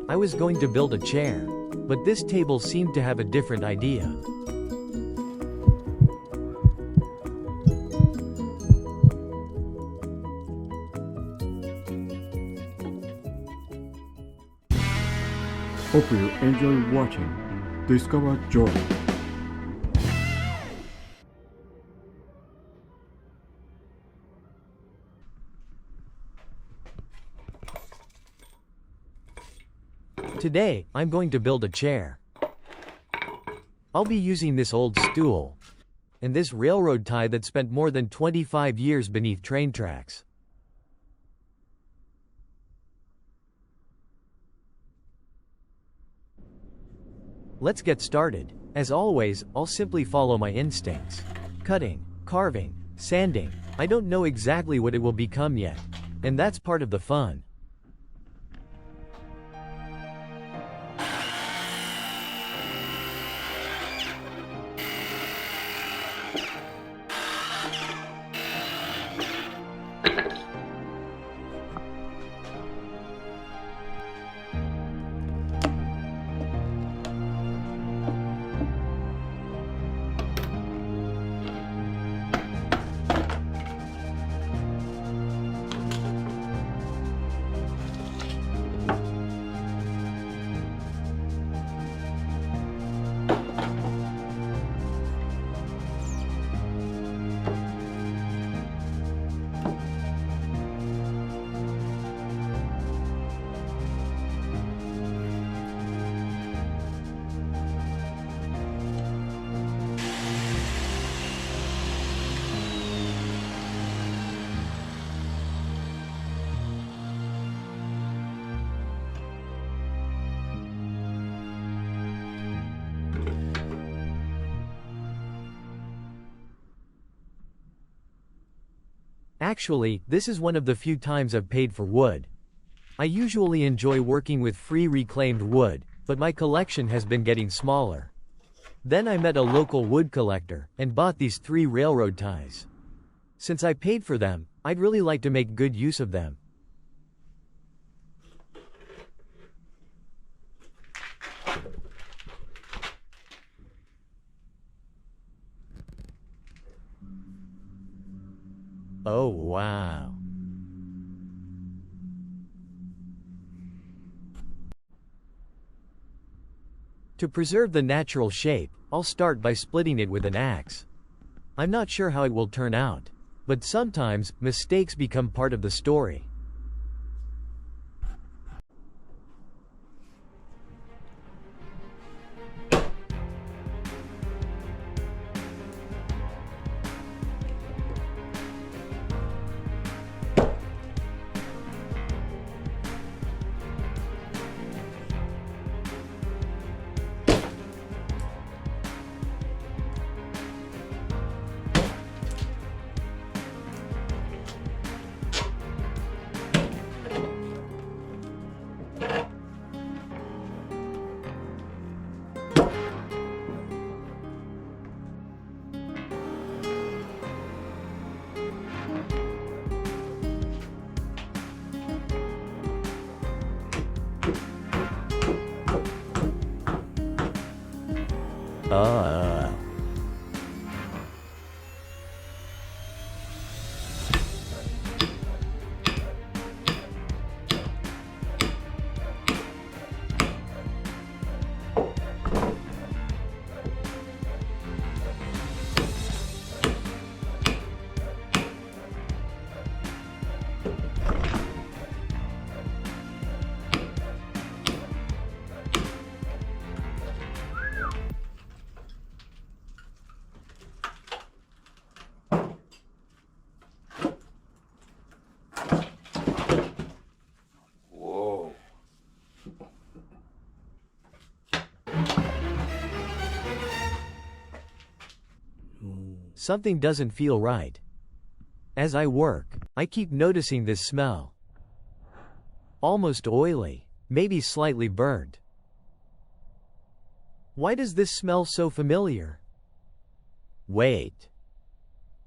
I was going to build a chair, but this table seemed to have a different idea. Hope you enjoy watching Discover Joy. Today, I'm going to build a chair. I'll be using this old stool and this railroad tie that spent more than 25 years beneath train tracks. Let's get started. As always, I'll simply follow my instincts. Cutting, carving, sanding. I don't know exactly what it will become yet, and that's part of the fun. Actually, this is one of the few times I've paid for wood. I usually enjoy working with free reclaimed wood, but my collection has been getting smaller. Then I met a local wood collector and bought these 3 railroad ties. Since I paid for them, I'd really like to make good use of them. Oh wow. To preserve the natural shape, I'll start by splitting it with an axe. I'm not sure how it will turn out, but sometimes mistakes become part of the story. Uh. Something doesn't feel right. As I work, I keep noticing this smell. Almost oily, maybe slightly burnt. Why does this smell so familiar? Wait.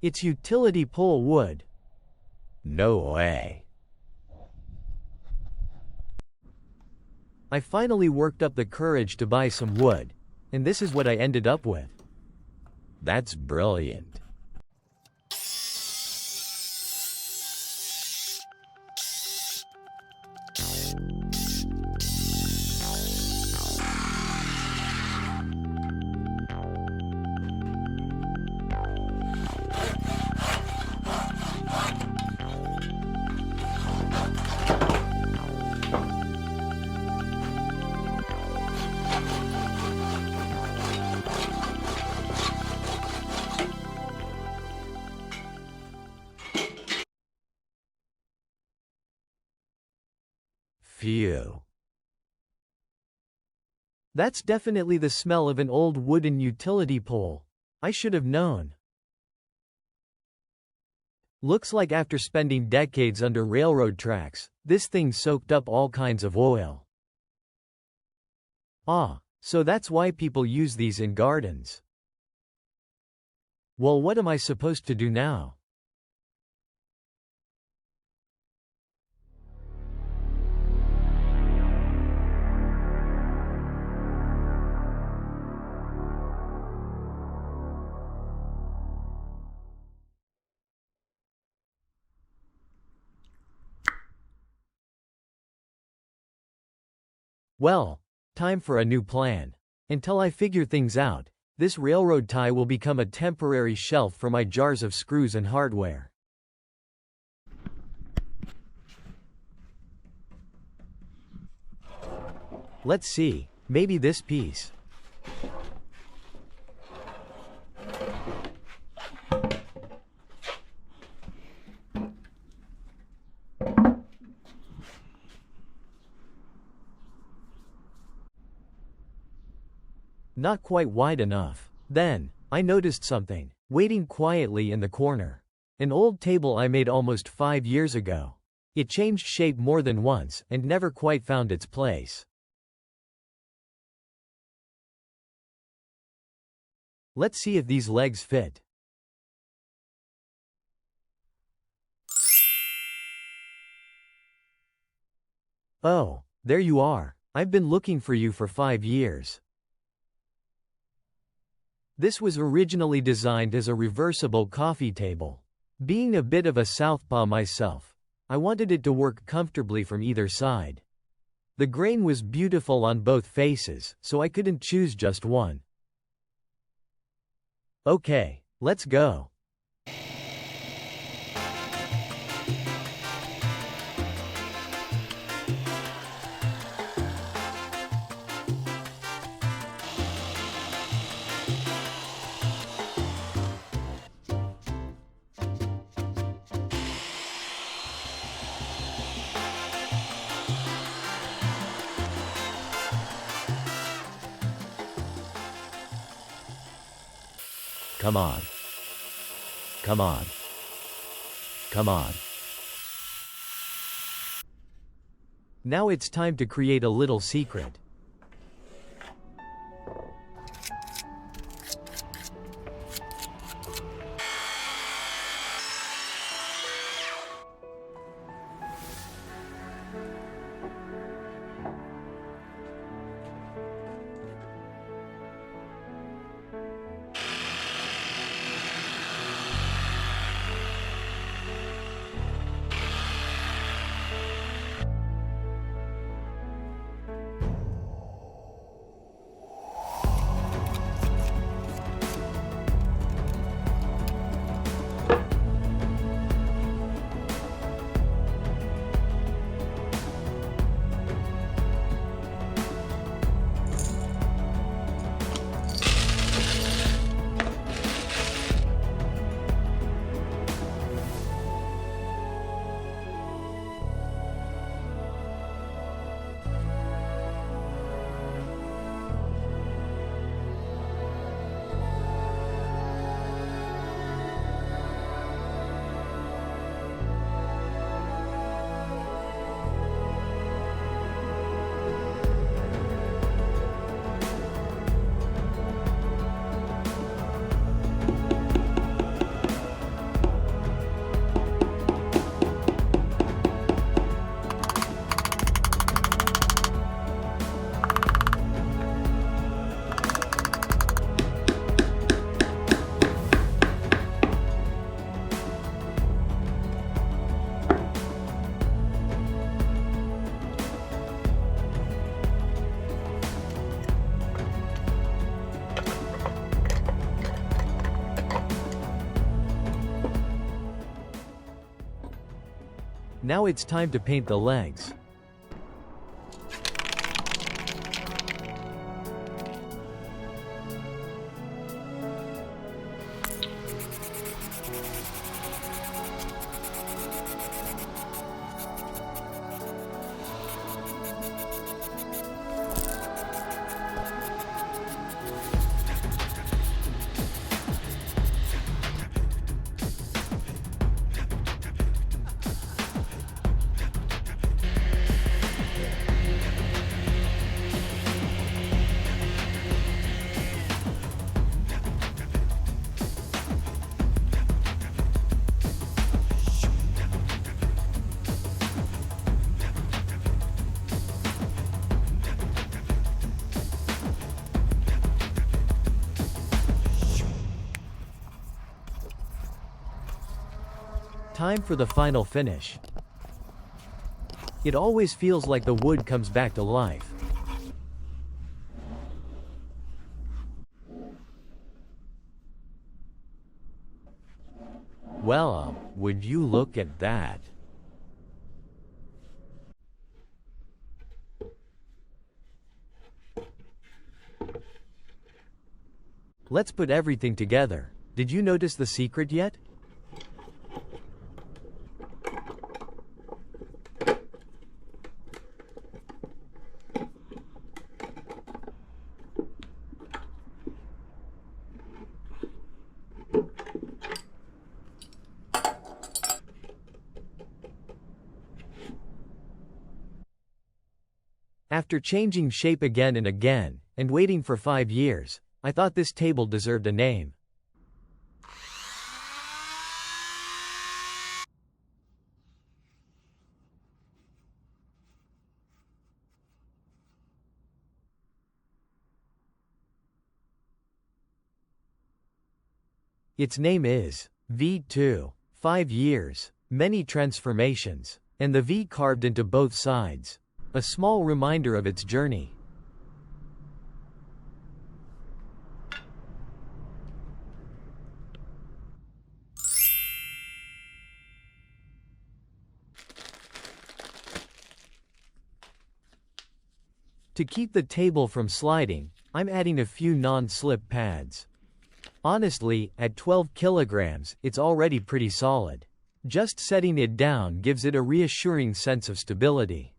It's utility pole wood. No way. I finally worked up the courage to buy some wood, and this is what I ended up with. That's brilliant. Phew. That's definitely the smell of an old wooden utility pole. I should have known. Looks like after spending decades under railroad tracks, this thing soaked up all kinds of oil. Ah, so that's why people use these in gardens. Well, what am I supposed to do now? Well, time for a new plan. Until I figure things out, this railroad tie will become a temporary shelf for my jars of screws and hardware. Let's see, maybe this piece. Not quite wide enough. Then, I noticed something, waiting quietly in the corner. An old table I made almost 5 years ago. It changed shape more than once, and never quite found its place. Let's see if these legs fit. Oh, there you are. I've been looking for you for 5 years. This was originally designed as a reversible coffee table. Being a bit of a southpaw myself, I wanted it to work comfortably from either side. The grain was beautiful on both faces, so I couldn't choose just one. Okay, let's go. Come on. Come on. Come on. Now it's time to create a little secret. Now it's time to paint the legs. Time for the final finish. It always feels like the wood comes back to life. Well, would you look at that? Let's put everything together. Did you notice the secret yet? After changing shape again and again, and waiting for 5 years, I thought this table deserved a name. Its name is V2. 5 years, many transformations, and the V carved into both sides. A small reminder of its journey. To keep the table from sliding, I'm adding a few non-slip pads. Honestly, at 12 kilograms, it's already pretty solid. Just setting it down gives it a reassuring sense of stability.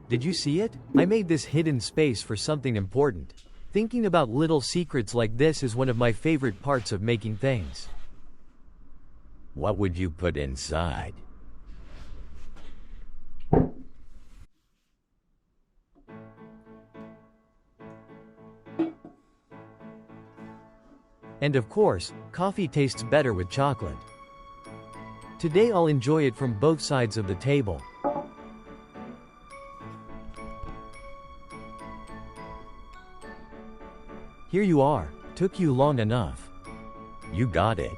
Did you see it? I made this hidden space for something important. Thinking about little secrets like this is one of my favorite parts of making things. What would you put inside? And of course, coffee tastes better with chocolate. Today I'll enjoy it from both sides of the table. Here you are. Took you long enough. You got it.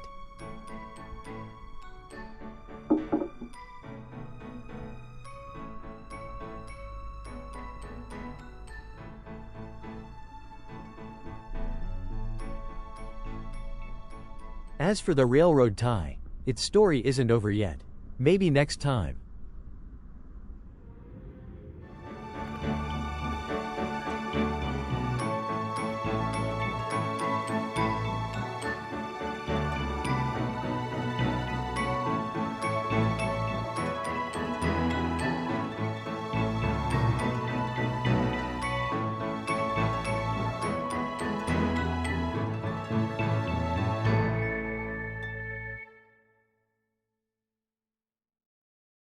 As for the railroad tie, its story isn't over yet. Maybe next time.